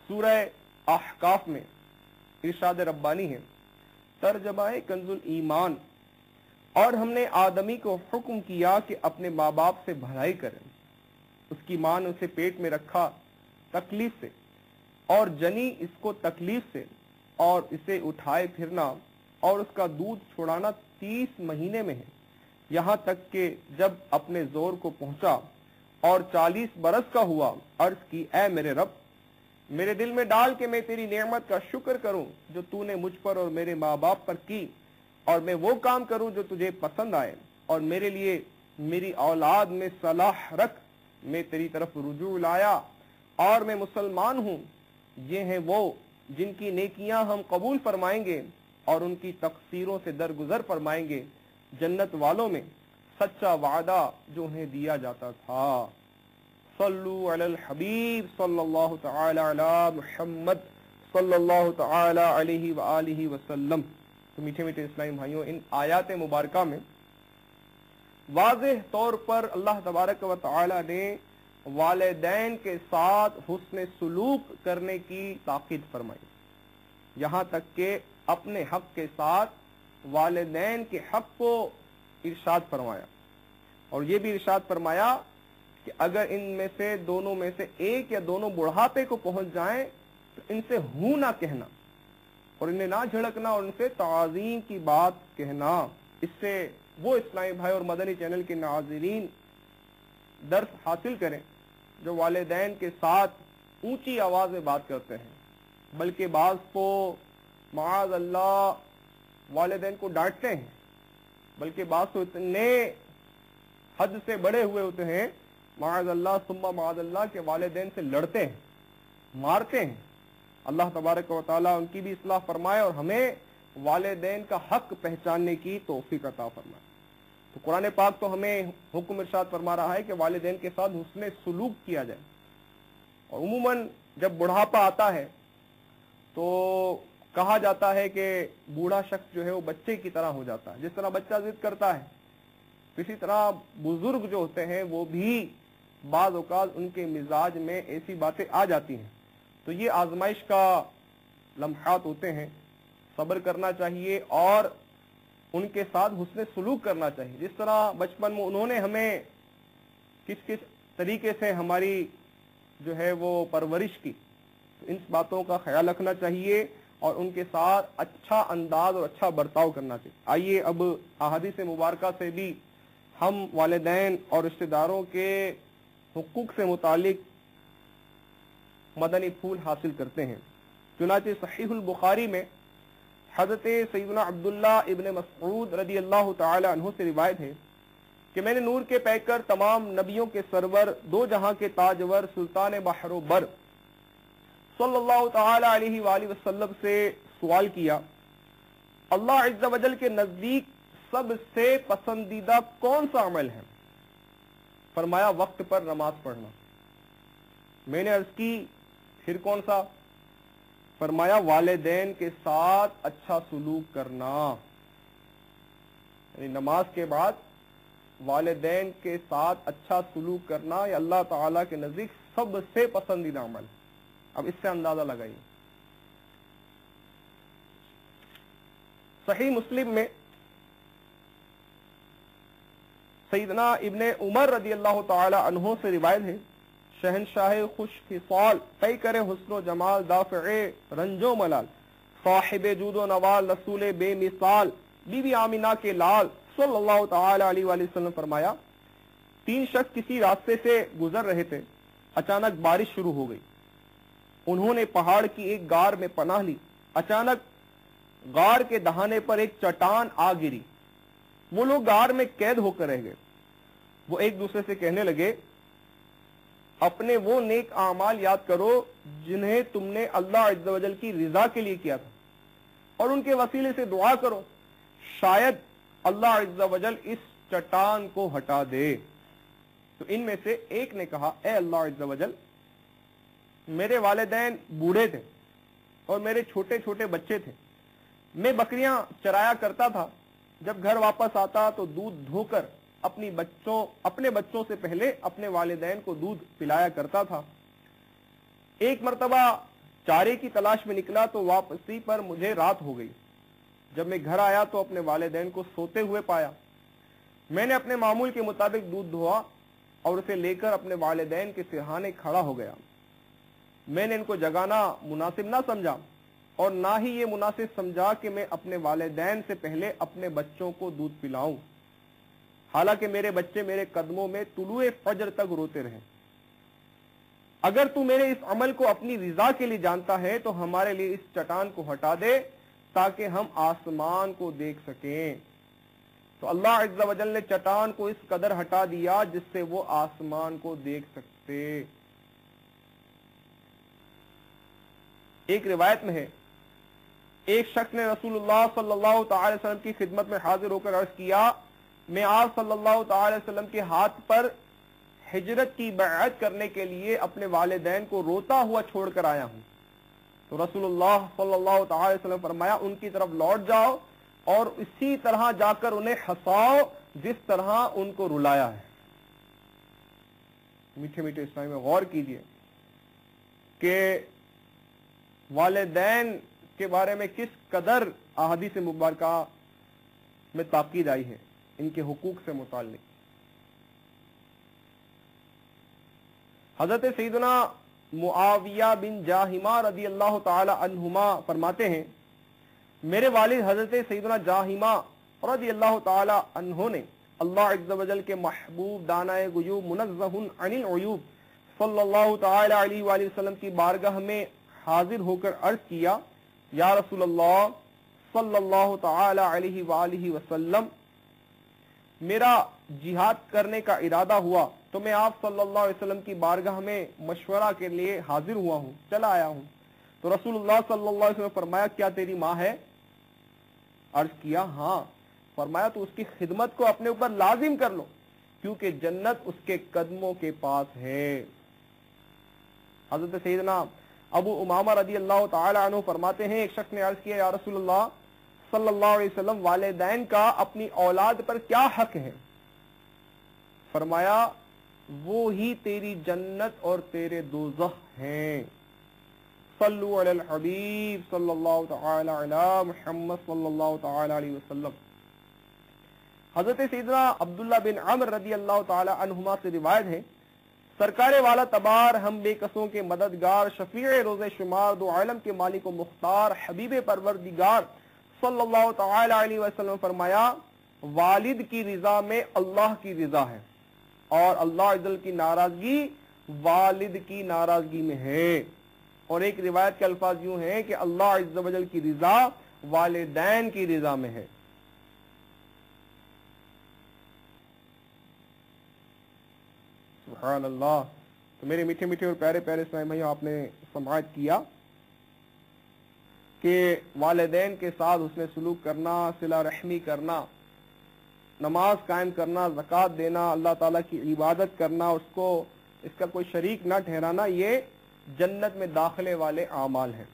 سورہ احقاف میں ارشاد ربانی ہے، ترجمہ کنزُ ایمان، اور ہم نے آدمی کو حکم کیا کہ اپنے ماں باپ سے بھلائی کریں۔ اس کی ماں نے اسے پیٹ میں رکھا تکلیف سے، اور جنی اس کو تکلیف سے، اور اسے اٹھائے پھرنا اور اس کا دودھ چھڑانا 30 مہینے میں ہے، یہاں تک کہ جب اپنے زور کو پہنچا اور 40 برس کا ہوا، عرض کی اے میرے رب، میرے دل میں ڈال کہ میں تیری نعمت کا شکر کروں جو تو نے مجھ پر اور میرے ماں باپ پر کی، اور میں وہ کام کروں جو تجھے پسند آئے، اور میرے لیے میری اولاد میں صلاح رکھ، میں تیری طرف رجوع لایا اور میں مسلمان ہوں۔ یہ ہیں وہ جن کی نیکیاں ہم قبول فرمائیں گے اور ان کی تقصیروں سے درگزر فرمائیں گے، جنت والوں میں سچا وعدہ جو انہیں دیا جاتا تھا۔ صلو علی الحبیب صلی اللہ تعالی علی محمد صلی اللہ تعالی علیہ وآلہ وسلم۔ تو میٹھے میٹھے اسلامی بھائیوں، ان آیات مبارکہ میں واضح طور پر اللہ تبارک و تعالی نے والدین کے ساتھ حسن سلوک کرنے کی تاکید فرمائی، یہاں تک کہ اپنے حق کے ساتھ والدین کے حق کو ارشاد فرمایا، اور یہ بھی ارشاد فرمایا کہ اگر ان میں سے دونوں میں سے ایک یا دونوں بڑھاپے کو پہنچ جائیں تو ان سے ہوں نہ کہنا، اور انہیں نہ جھڑکنا، اور ان سے تعظیم کی بات کہنا۔ اس سے وہ اسلامی بھائی اور مدنی چینل کے ناظرین درس حاصل کریں جو والدین کے ساتھ اونچی آواز میں بات کرتے ہیں، بلکہ بعض کو معاذ اللہ والدین کو ڈانٹتے ہیں، بلکہ بعض تو اتنے حد سے بڑے ہوئے ہوتے ہیں معاذ اللہ ثم معاذ اللہ کے والدین سے لڑتے ہیں، مارتے ہیں۔ اللہ تبارک و تعالیٰ ان کی بھی اصلاح فرمائے اور ہمیں والدین کا حق پہچاننے کی توفیق عطا فرمائے۔ تو قرآن پاک تو ہمیں حکم ارشاد فرما رہا ہے کہ والدین کے ساتھ حسن سلوک کیا جائے، اور عموماً جب بڑھاپا آتا ہے تو کہا جاتا ہے کہ بوڑھا شخص جو ہے وہ بچے کی طرح ہو جاتا ہے، جس طرح بچہ ضد کرتا ہے، اسی طرح بزرگ جو ہوتے ہیں وہ بھی بعض اوقات ان کے مزاج میں ایسی باتیں آ جاتی ہیں۔ تو یہ آزمائش کا لمحات ہوتے ہیں، صبر کرنا چاہیے اور ان کے ساتھ حسن سلوک کرنا چاہیے۔ جس طرح بچپن میں انہوں نے ہمیں کس طریقے سے ہماری جو ہے وہ پرورش کی، تو ان باتوں کا خیال رکھنا چاہیے اور ان کے ساتھ اچھا انداز اور اچھا برتاؤ کرنا چاہیے۔ آئیے اب احادیث مبارکہ سے بھی ہم والدین اور رشتہ داروں کے حقوق سے متعلق مدنی پھول حاصل کرتے ہیں۔ چنانچہ صحیح البخاری میں حضرت سیدنا عبداللہ ابن مسعود رضی اللہ تعالی عنہ سے روایت ہے کہ میں نے نور کے پیکر تمام نبیوں کے سرور دو جہاں کے تاجور سلطان بحر و بر صلی اللہ تعالی علیہ وآلہ وسلم سے سوال کیا، اللہ عز و جل کے نزدیک سب سے پسندیدہ کون سا عمل ہے؟ فرمایا وقت پر نماز پڑھنا۔ میں نے عرض کی پھر کون سا؟ فرمایا والدین کے ساتھ اچھا سلوک کرنا، یعنی نماز کے بعد والدین کے ساتھ اچھا سلوک کرنا یہ اللہ تعالیٰ کے نزدیک سب سے پسندیدہ عمل۔ اب اس سے اندازہ لگائیے، صحیح مسلم میں سیدنا ابن عمر رضی اللہ تعالی عنہ سے روایت ہے، شہنشاہ خوش خصال، پیکر حسن و جمال، دافع رنج و ملال، صاحب جود و نوال، رسول بے مثال، بی بی آمینہ کے لال صلی اللہ تعالی علیہ وآلہ وسلم فرمایا، تین شخص کسی راستے سے گزر رہے تھے، اچانک بارش شروع ہو گئی، انہوں نے پہاڑ کی ایک غار میں پناہ لی، اچانک غار کے دہانے پر ایک چٹان آ گری، وہ لوگ غار میں قید ہو کر رہ گئے۔ وہ ایک دوسرے سے کہنے لگے اپنے وہ نیک اعمال یاد کرو جنہیں تم نے اللہ عز و جل کی رضا کے لیے کیا تھا، اور ان کے وسیلے سے دعا کرو شاید اللہ عز و جل اس چٹان کو ہٹا دے۔ تو ان میں سے ایک نے کہا اے اللہ عز و جل، میرے والدین بوڑھے تھے اور میرے چھوٹے چھوٹے بچے تھے، میں بکریاں چرایا کرتا تھا، جب گھر واپس آتا تو دودھ دھو کر اپنے بچوں سے پہلے اپنے والدین کو دودھ پلایا کرتا تھا۔ ایک مرتبہ चारे की तलाश में निकला तो वापसी पर मुझे रात हो गई। जब मैं घर आया तो अपने वालिदैन को सोते हुए पाया। मैंने अपने मामूल के मुताबिक दूध धोआ और उसे लेकर अपने वालिदैन के सिरहाने खड़ा हो गया। मैंने इनको जगाना मुनासिब ना समझा और ना ही ये मुनासिब समझा कि मैं अपने वालिदैन से पहले अपने बच्चों को दूध पिलाऊं, हालांकि मेरे बच्चे मेरे कदमों में तुलुए फजर तक रोते रहे। अगर तू मेरे इस अमल को अपनी रिजा के लिए जानता है तो हमारे लिए इस चट्टान को हटा दे ताकि हम आसमान को देख सकें। तो अल्लाह अज़्ज़ा वजल ने चट्टान को इस कदर हटा दिया जिससे वो आसमान को देख सकते। एक रिवायत में है, एक शख्स ने रसूलुल्लाह सल्लल्लाहु अलैहि वसल्लम की खिदमत में हाजिर होकर अर्ज किया, मैं आप सल्लल्लाहु अलैहि वसल्लम के हाथ पर हिजरत की बैअत करने के लिए अपने वालिदैन को रोता हुआ छोड़कर आया हूं। तो रसूलुल्लाह सल्लल्लाहु अलैहि वसल्लम फरमाया, उनकी तरफ लौट जाओ और इसी तरह जाकर उन्हें हंसाओ जिस तरह उनको रुलाया है। मीठे मीठे इस्लाम में गौर कीजिए कि वालिदैन के बारे में किस कदर अहादीस मुबारका में ताकीद आई है, इनके हुकूक से मुताल्लिक। हजरत सैयदना मुआविया बिन जाहिमा रदी अल्लाह ताला अन्हुमा फरमाते हैं, मेरे वालिद हजरत सैयदना जाहिमा रदी अल्लाह ताला अन्हु ने अल्लाह अज़्ज़ा वजल के महबूब दानाए गुयूब मुनज़्ज़हुन अनिल उयूब सल्लल्लाहु ताला अलैहि वसल्लम की बारगाह में हाजिर होकर अर्ज किया, या रसूल अल्लाह सल्लल्लाहु ताला अलैहि वसल्लम, मेरा जिहाद करने का इरादा हुआ तो मैं आप सल्लल्लाहु अलैहि वसल्लम की बारगाह में मशवरा के लिए हाजिर हुआ हूं, चला आया हूं। तो रसूलुल्लाह सल्लल्लाहु अलैहि वसल्लम फरमाया, क्या तेरी माँ है? अर्ज किया, हाँ। फरमाया, तो उसकी खिदमत को अपने ऊपर लाजिम कर लो क्योंकि जन्नत उसके कदमों के पास है। हजरत सैयदना अबू उमामा रदी अल्लाह ताला अन्हु फरमाते हैं, एक शख्स ने अर्ज किया, या रसूलुल्लाह सल्लल्लाहु अलैहि वसल्लम, वालिदैन का अपनी औलाद पर क्या हक है? फरमाया, वो ही तेरी जन्नत और तेरे दोज़ख हैं। सल्लु अलल हबीब सल्लल्लाहु तआला अला मुहम्मद सल्लल्लाहु तआला अलैहि वसल्लम। हजरत सैयदना अब्दुल्लाह बिन अमर रदी अल्लाह ताला अन्हुमा से रिवायत है, सरकारे वाला तबार हम बेकसों के मददगार शफीए रोज़े शुमार दो आलम के मालिक व मुख्तार हबीब परवरदिगार सल्लल्लाहु तआला अलैहि वसल्लम फरमाया, वालिद की रिजा में अल्लाह की रिजा है और अल्लाह अज़्ज़ल की नाराजगी वालिद की नाराजगी में है। और एक रिवायत के अल्फाज यूं हैं कि अल्लाह अज़्ज़ वजल की रिजा वालिदैन की रिजा में है। सुभान अल्लाह। तो मेरे मीठे मीठे और प्यारे प्यारे इस्लामी भाइयों, आपने समाअत किया कि वालिदैन के साथ उसने सलूक करना, सिला रहमी करना, नमाज कायम करना, ज़कात देना, अल्लाह ताला की इबादत करना, उसको इसका कोई शरीक ना ठहराना, ये जन्नत में दाखिले वाले आमाल हैं।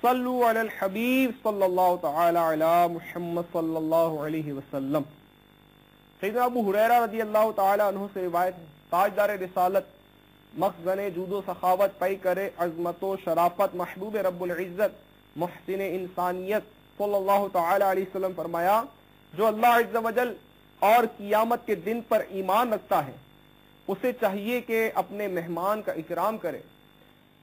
सल्लु अलल हबीब सल्लल्लाहु तआला अला मुहम्मद सल्लल्लाहु अलैहि वसल्लम। सैयदना अबू हुरैरा रज़ी अल्लाह ताला अन्हु से रिवायत है, ताजदार रिसालत मखज़ने जूदो सखावत पाई करे अज़मतो शराफत महबूब रब्बुल इज़्ज़त मुहसिन इंसानियत सल्लल्लाहु तआला अलैहि वसल्लम फरमाया, जो अल्लाह अज़्ज़ वजल और क़ियामत के दिन पर ईमान रखता है उसे चाहिए कि अपने मेहमान का इकराम करे,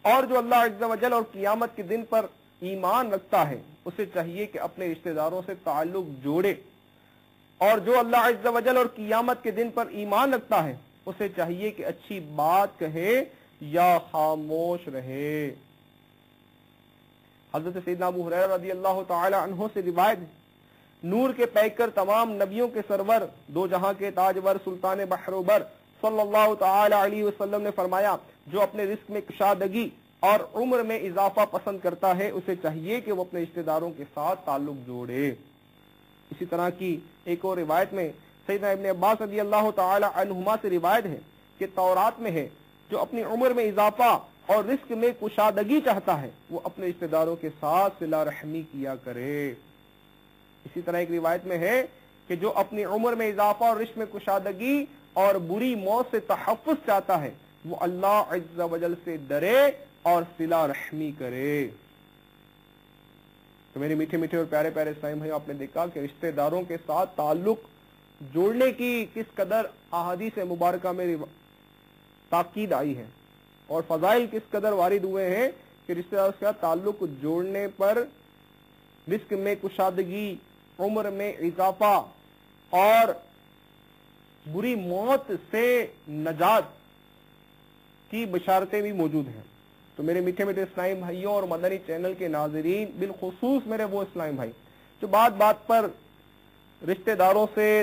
और जो अल्लाह अज़्ज़ वजल और क़ियामत के दिन पर ईमान रखता है उसे चाहिए कि अपने रिश्तेदारों से ताल्लुक जोड़े, और जो अल्लाह अज़्ज़ वजल और क़ियामत के दिन पर ईमान रखता है उसे चाहिए कि अच्छी बात कहे या खामोश रहे। हज़रत सैयदना अबू हुरैरा रज़ी अल्लाह ताला अन्हु से रिवायत है, नूर के पैकर तमाम नबियों के सरवर दो जहां के ताजवर सुल्तान बहरोबर सल्लल्लाहु ताला अलैहि वसल्लम ने फरमाया, जो अपने रिस्क में कुशादगी और उम्र में इजाफा पसंद करता है उसे चाहिए कि वो अपने रिश्तेदारों के साथ ताल्लुक जोड़े। इसी तरह की एक और रिवायत में सैयदना इब्न अब्बास रज़ी अल्लाह ताला अन्हुमा से रिवायत है कि तौरात में है, जो अपनी उम्र में इजाफा और रिस्क में कुशादगी चाहता है वो अपने रिश्तेदारों के साथ सिला रहमी किया करे। इसी तरह एक रिवायत में है कि जो अपनी उम्र में इजाफा और रिस्क में कुशादगी और बुरी मौत से तहफ़्फ़ुज़ चाहता है وہ اللہ عز و جل سے ڈرے اور صلہ رحمی کرے۔ تو میرے میٹھے میٹھے اور پیارے پیارے اسلامی بھائی، آپ نے دیکھا کہ رشتہ داروں کے ساتھ تعلق جوڑنے کی کس قدر احادیث مبارکہ میں تاکید آئی ہے، اور فضائل کس قدر وارد ہوئے ہیں کہ رشتہ داروں کے ساتھ تعلق جوڑنے پر رزق میں کشادگی، عمر میں اضافہ اور بری موت سے نجات کی بشارتیں بھی موجود ہیں۔ تو میرے میٹھے میٹھے اسلامی بھائیوں اور مدنی چینل کے ناظرین، بالخصوص میرے وہ اسلامی بھائی جو بات بات پر رشتہ داروں سے